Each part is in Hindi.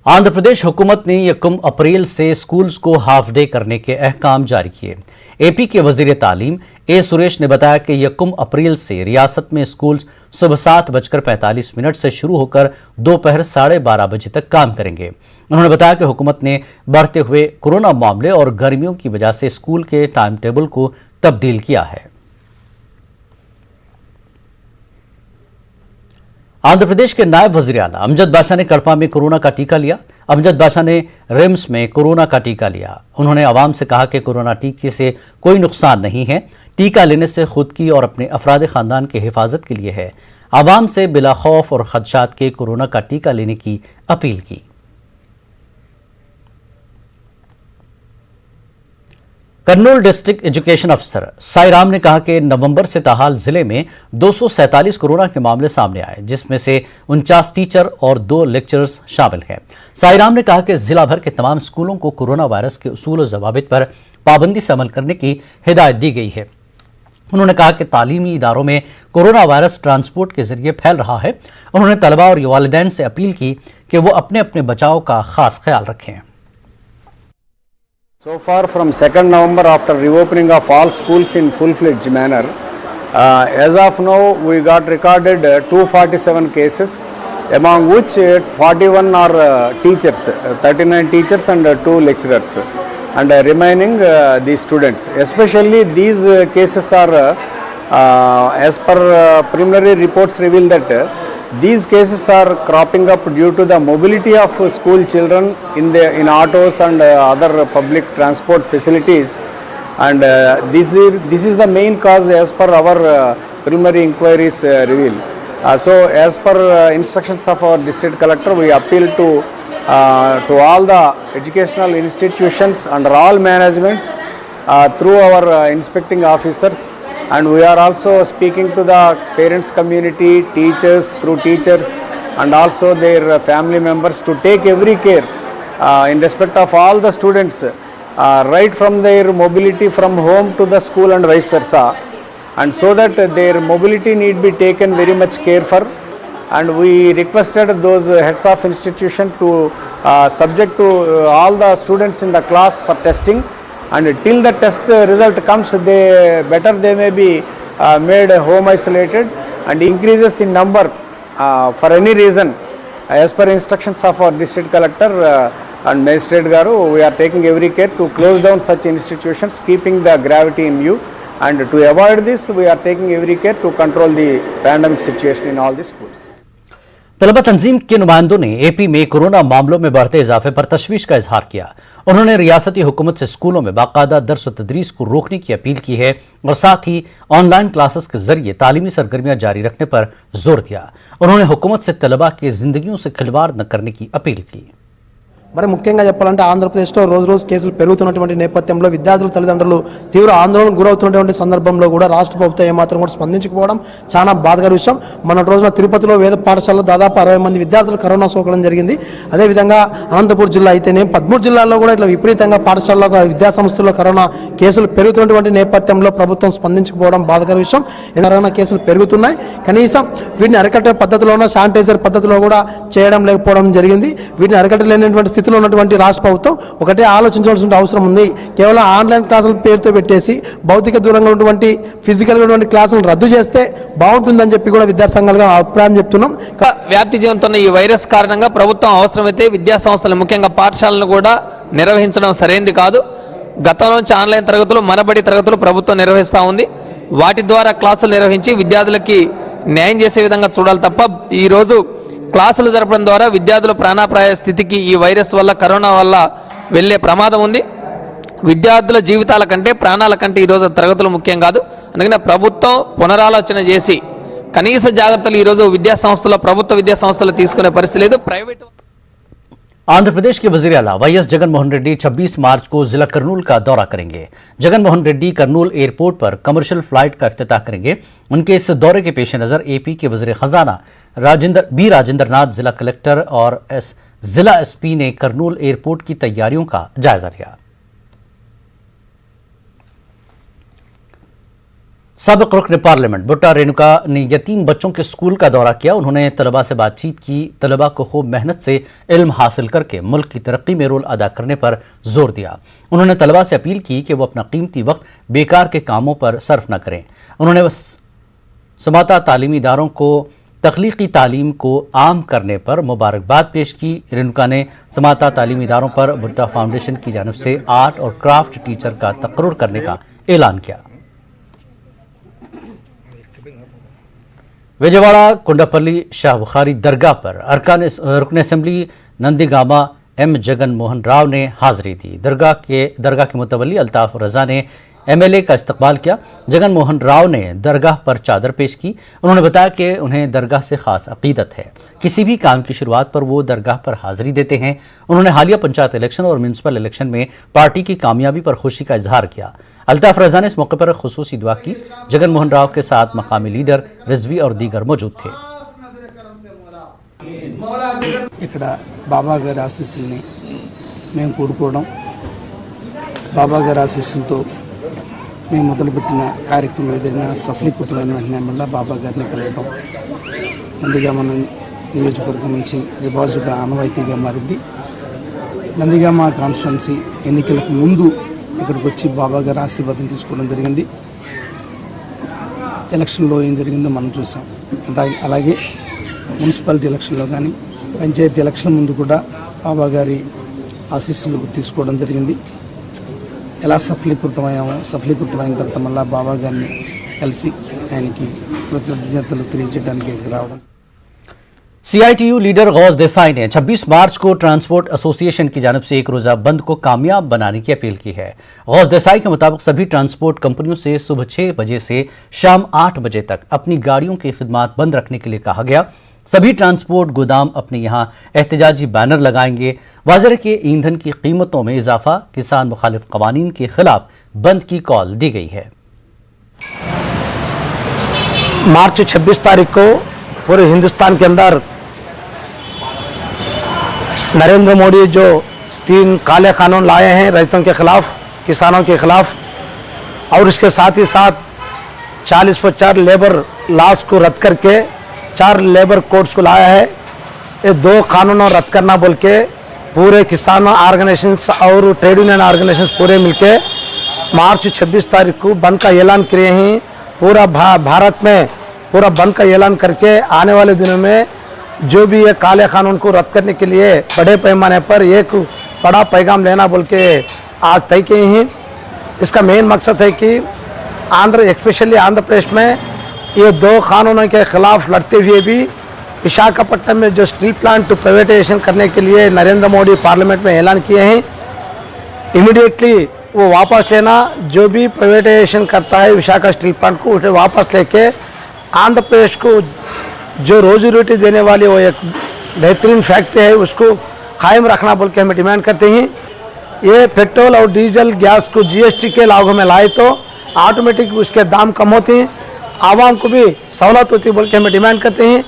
आंध्र प्रदेश हुकूमत ने यकम अप्रैल से स्कूल्स को हाफ डे करने के अहकाम जारी किए। एपी के वजीर तालीम ए सुरेश ने बताया कि यकम अप्रैल से रियासत में स्कूल्स सुबह 7:45 से शुरू होकर दोपहर 12:30 बजे तक काम करेंगे। उन्होंने बताया कि हुकूमत ने बढ़ते हुए कोरोना मामले और गर्मियों की वजह से स्कूल के टाइम टेबल को तब्दील किया है। आंध्र प्रदेश के नायब वजीर आला अमजद बादशाह ने कड़पा में कोरोना का टीका लिया। अमजद बादशाह ने रिम्स में कोरोना का टीका लिया। उन्होंने आवाम से कहा कि कोरोना टीके से कोई नुकसान नहीं है, टीका लेने से खुद की और अपने अफराद खानदान की हिफाजत के लिए है। आवाम से बिला खौफ और खदशात के कोरोना का टीका लेने की अपील की। कर्नूल डिस्ट्रिक्ट एजुकेशन अफसर साईराम ने कहा कि नवंबर से ताहाल जिले में 247 कोरोना के मामले सामने आए, जिसमें से 49 टीचर और 2 लेक्चरर्स शामिल हैं। साईराम ने कहा कि जिला भर के तमाम स्कूलों को कोरोना वायरस के उसूल और जवाबित पर पाबंदी से अमल करने की हिदायत दी गई है। उन्होंने कहा कि तालीमी इदारों में कोरोना वायरस ट्रांसपोर्ट के जरिए फैल रहा है। उन्होंने तलबा और वालिदैन से अपील की कि वो अपने अपने बचाव का खास ख्याल रखें। So far, from 2nd November, after reopening of all schools in full-fledged manner, as of now, we got recorded 247 cases, among which 41 are teachers, 39 teachers and 2 lecturers, and remaining the students. Especially these cases are, as per preliminary reports reveal that these cases are cropping up due to the mobility of school children in autos and other public transport facilities, and this is the main cause as per our preliminary inquiries reveal. So as per instructions of our district collector, we appeal to all the educational institutions under all managements through our inspecting officers, and we are also speaking to the parents community, teachers, through teachers and also their family members to take every care in respect of all the students, right from their mobility from home to the school and vice versa, and so that their mobility need be taken very much care for. And we requested those heads of institution to subject to all the students in the class for testing, and till the test result comes, they may be made home isolated, and increases in number for any reason, as per instructions of our district collector and magistrate garu, we are taking every care to close down such institutions, keeping the gravity in view, and to avoid this we are taking every care to control the pandemic situation in all the schools. तलबा तंजीम के नुमाइंदों ने एपी में कोरोना मामलों में बढ़ते इजाफे पर तशवीश का इजहार किया। उन्होंने रियासती हुकूमत से स्कूलों में बाकायदा दर्स व तदरीस को रोकने की अपील की है और साथ ही ऑनलाइन क्लासेस के जरिए तालीमी सरगर्मियां जारी रखने पर जोर दिया। उन्होंने हुकूमत से तलबा की जिंदगियों से खिलवाड़ न करने की अपील की। మరి ముఖ్యంగా చెప్పాలంటే ఆంధ్రప్రదేశ్లో రోజు కేసులు పెరుగుతున్నటువంటి నేపథ్యంలో విద్యార్థుల తల్లిదండ్రులు తీవ్ర ఆందోళనకు గురవుతున్నటువంటి సందర్భంలో కూడా రాష్ట్ర ప్రభుత్వం ఏమాత్రం కూడా స్పందించకపోవడం చాలా బాధాకర విషయం. మొన్నటి రోజున తిరుపతిలో వేద పాఠశాలలో దాదాపు 60 మంది విద్యార్థులు కరోనా సోకడం జరిగింది. అదేవిధంగా అనంతపురం జిల్లా అయితేనే 13 జిల్లాల్లో కూడా ఇట్లా విపరీతంగా పాఠశాలలో విద్యాసంస్థల్లో కరోనా కేసులు పెరుగుతున్నటువంటి నేపథ్యంలో ప్రభుత్వం స్పందించకపోవడం బాధాకర విషయం. కరోనా కేసులు పెరుగుతున్నాయి, కనీసం వీటిని అరికట్టే పద్ధతిలోనో శానిటైజర్ పద్ధతిలో కూడా చేయడం లేకపోవడం జరిగింది. వీటిని అరికట్టలేనటువంటి స్థితిలో ఉన్నటువంటి రాష్ట్ర ప్రభుత్వం ఒకటే ఆలోచించాల్సిన అవసరం ఉంది. కేవలం ఆన్లైన్ క్లాసుల పేరుతో పెట్టేసి భౌతిక దూరంగా ఉన్నటువంటి ఫిజికల్గా ఉన్నటువంటి క్లాసులను రద్దు చేస్తే బాగుంటుందని చెప్పి కూడా విద్యా సంఘాలుగా అభిప్రాయం చెప్తున్నాం. వ్యాప్తి చెందుతున్న ఈ వైరస్ కారణంగా ప్రభుత్వం అవసరమైతే విద్యా సంస్థలు ముఖ్యంగా పాఠశాలను కూడా నిర్వహించడం సరైనది కాదు. గతం నుంచి ఆన్లైన్ తరగతులు, మనబడి తరగతులు ప్రభుత్వం నిర్వహిస్తూ ఉంది. వాటి ద్వారా క్లాసులు నిర్వహించి విద్యార్థులకి న్యాయం చేసే విధంగా చూడాలి తప్ప ఈరోజు క్లాసులు జరపడం ద్వారా విద్యార్థుల ప్రాణాపాయ స్థితికి ఈ వైరస్ వల్ల, కరోనా వల్ల వెళ్ళే ప్రమాదం ఉంది. విద్యార్థుల జీవితాల కంటే ప్రాణాల కంటే ఈరోజు తరగతులు ముఖ్యం కాదు. అందుకనే ప్రభుత్వం పునరాలోచన చేసి కనీస జాగ్రత్తలు ఈరోజు విద్యాసంస్థలో, ప్రభుత్వ విద్యాసంస్థలు తీసుకునే పరిస్థితి లేదు. ప్రైవేట్ आंध्र प्रदेश के वजीर आला वाईएस जगनमोहन रेड्डी 26 मार्च को जिला करनूल का दौरा करेंगे। जगनमोहन रेड्डी करनूल एयरपोर्ट पर कमर्शियल फ्लाइट का इफ्तिताह करेंगे। उनके इस दौरे के पेश नजर एपी के वजीर खजाना राजेंद्र नाथ, जिला कलेक्टर और जिला एसपी ने करनूल एयरपोर्ट की तैयारियों का जायजा लिया। साबिक रुकन पार्लियामेंट भुट्टा रेणुका ने यतीम बच्चों के स्कूल का दौरा किया। उन्होंने तलबा से बातचीत की। तलबा को खूब मेहनत से इल्म हासिल करके मुल्क की तरक्की में रोल अदा करने पर जोर दिया। उन्होंने तलबा से अपील की कि वो अपना कीमती वक्त बेकार के कामों पर सर्फ न करें। उन्होंने समाता तालीमी इदारों को तख्लीकी तालीम को आम करने पर मुबारकबाद पेश की। रेणुका ने समाता तालीमी इदारों पर भुट्टा फाउंडेशन की जानिब से आर्ट और क्राफ्ट टीचर का तकर्रुर करने का ऐलान किया। विजयवाड़ा कुंडापल्ली शाह बुखारी दरगाह पर रुकन असेंबली नंदीगामा एम जगन मोहन राव ने हाजिरी दी। दरगाह के मुतवल्ली अल्ताफ रजा ने एमएलए का इस्तकबाल किया। जगन मोहन राव ने दरगाह पर चादर पेश की। उन्होंने बताया कि उन्हें दरगाह से खास अकीदत है। किसी भी काम की शुरुआत पर वो दरगाह पर हाजिरी देते हैं। उन्होंने हालिया पंचायत इलेक्शन और म्यूनसिपल इलेक्शन में पार्टी की कामयाबी पर खुशी का इजहार किया। अल्ताफ रजा ने इस मौके पर खुसूसी दुआ की। जगन मोहन राव के साथ मकामी लीडर रिजवी और दीगर मौजूद थे। ఇక్కడ బాబా గారి ఆశీస్సుల్ని మేము కోరుకోవడం, బాబా గారి ఆశీస్సులతో మేము మొదలుపెట్టిన కార్యక్రమం ఏదైనా సఫలీకృతమైన వెంటనే మళ్ళీ బాబా గారిని కలవడం నందిగామ నియోజకవర్గం నుంచి రివాజుగా ఆనవాయితీగా మారింది. నందిగామ కాన్స్టిట్యున్సీ ఎన్నికలకు ముందు ఇక్కడికి వచ్చి బాబా గారి ఆశీర్వాదం తీసుకోవడం జరిగింది. ఎలక్షన్లో ఏం జరిగిందో మనం చూసాం. అలాగే మున్సిపాలిటీ ఎలక్షన్లో కానీ పంచాయతీ ఎలక్షన్ ముందు కూడా బాబా గారి ఆశీస్సులు తీసుకోవడం జరిగింది. ఎలా సఫలీకృతమైన తర్వాత మళ్ళీ బాబా గారిని కలిసి ఆయనకి కృతజ్ఞతలు తెలియజేయడానికి రావడం. सीआईटीयू लीडर गौस देसाई ने 26 मार्च को ट्रांसपोर्ट एसोसिएशन की जानिब से एक रोजा बंद को कामयाब बनाने की अपील की है। गौस देसाई के मुताबिक सभी ट्रांसपोर्ट कंपनियों से सुबह 6 बजे से शाम 8 बजे तक अपनी गाड़ियों की खिदमत बंद रखने के लिए कहा गया। सभी ट्रांसपोर्ट गोदाम अपने यहाँ एहतजाजी बैनर लगाएंगे। वाज़ेह के ईंधन की कीमतों में इजाफा, किसान मुखालिफ कवानीन के खिलाफ बंद की कॉल दी गई है। मार्च 26 तारीख को पूरे हिंदुस्तान के अंदर नरेंद्र मोदी जो 3 काले कानून लाए हैं रैयतों के खिलाफ, किसानों के खिलाफ, और इसके साथ ही साथ 40 पर 4 लेबर लॉस को रद्द करके 4 लेबर कोड्स को लाया है। ये 2 कानूनों रद्द करना बोल के पूरे किसानों ऑर्गेनाइजेशंस और ट्रेड यूनियन ऑर्गेनाइजेशंस पूरे मिलके मार्च 26 तारीख को बंद का ऐलान किए हैं। पूरा भारत में पूरा बंद का ऐलान करके आने वाले दिनों में जो भी ये काले कानून को रद्द करने के लिए बड़े पैमाने पर एक बड़ा पैगाम लेना बोल के आज तय किए हैं। इसका मेन मकसद है कि स्पेशली आंध्र प्रदेश में ये 2 कानूनों के खिलाफ लड़ते हुए भी विशाखापट्टनम में जो स्टील प्लांट प्राइवेटाइजेशन करने के लिए नरेंद्र मोदी पार्लियामेंट में ऐलान किए हैं, इमीडिएटली वो वापस लेना। जो भी प्राइवेटाइजेशन करता है विशाखा स्टील प्लांट को उसे वापस लेके आंध्र प्रदेश को जो रोजी रोटी देने वाली वो एक बेहतरीन फैक्ट्री है उसको कायम रखना बोल के हम डिमांड करते हैं। ये पेट्रोल और डीजल गैस को जीएसटी के लागू में लाए तो ऑटोमेटिक उसके दाम कम होते हैं, आवाम को भी सहूलत होती है बोल के हम डिमांड करते हैं।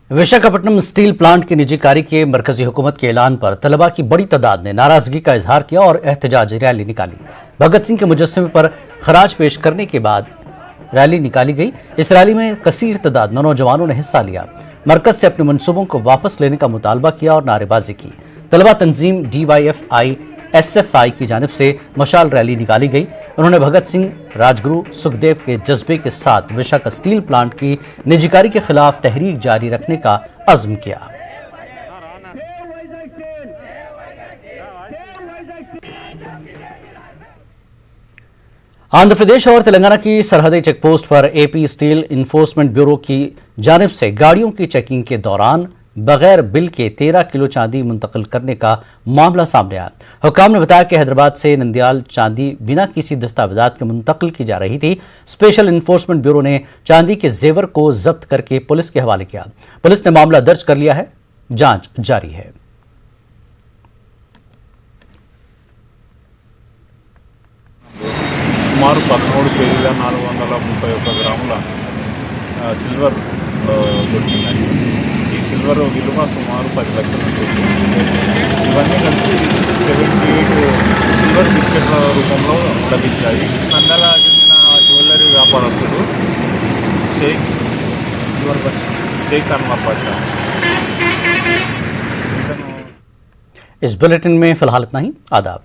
विशाखापट्टनम स्टील प्लांट की निजीकारी के मरकजी हुकूमत के ऐलान पर तलबा की बड़ी तादाद ने नाराजगी का इजहार किया और एहतजाजी रैली निकाली। भगत सिंह के मुजस्समे पर खराज पेश करने के बाद रैली निकाली गई। इस रैली में कसीर तादाद में नौजवानों ने हिस्सा लिया। मरकज से अपने मंसूबों को वापस लेने का मुतालबा किया और नारेबाजी की। तलबा तंजीम DYFI SFI की जानिब से मशाल रैली निकाली गई। उन्होंने भगत सिंह, राजगुरु, सुखदेव के जज्बे के साथ विशाखा स्टील प्लांट की निजीकारी के खिलाफ तहरीक जारी रखने का अज़्म किया। आंध्र प्रदेश और तेलंगाना की सरहदी चेक पोस्ट पर AP स्टील इन्फोर्समेंट ब्यूरो की जानिब से गाड़ियों की चेकिंग के दौरान बगैर बिल के 13 किलो चांदी मुंतकिल करने का मामला सामने आया। हुकाम ने बताया कि हैदराबाद से नंदियाल चांदी बिना किसी दस्तावेजात के मुंतकिल की जा रही थी। स्पेशल इन्फोर्समेंट ब्यूरो ने चांदी के जेवर को जब्त करके पुलिस के हवाले किया। पुलिस ने मामला दर्ज कर लिया है, जांच जारी है। సుమారు 13,431 గ్రాముల సిల్వర్ దొరికిందండి. ఈ సిల్వర్ విలువ సుమారు 10 లక్షలు ఉంటుంది. ఇవన్నీ కలిసి 78 సిల్వర్ బిస్కెట్ల రూపంలో లభించాయి. నంద్యాల చెందిన జ్యువెలరీ వ్యాపారస్తుడు షేక్ అన్వర్ పాషా. इस बुलेटिन में फिलहाल इतना ही। आदाब।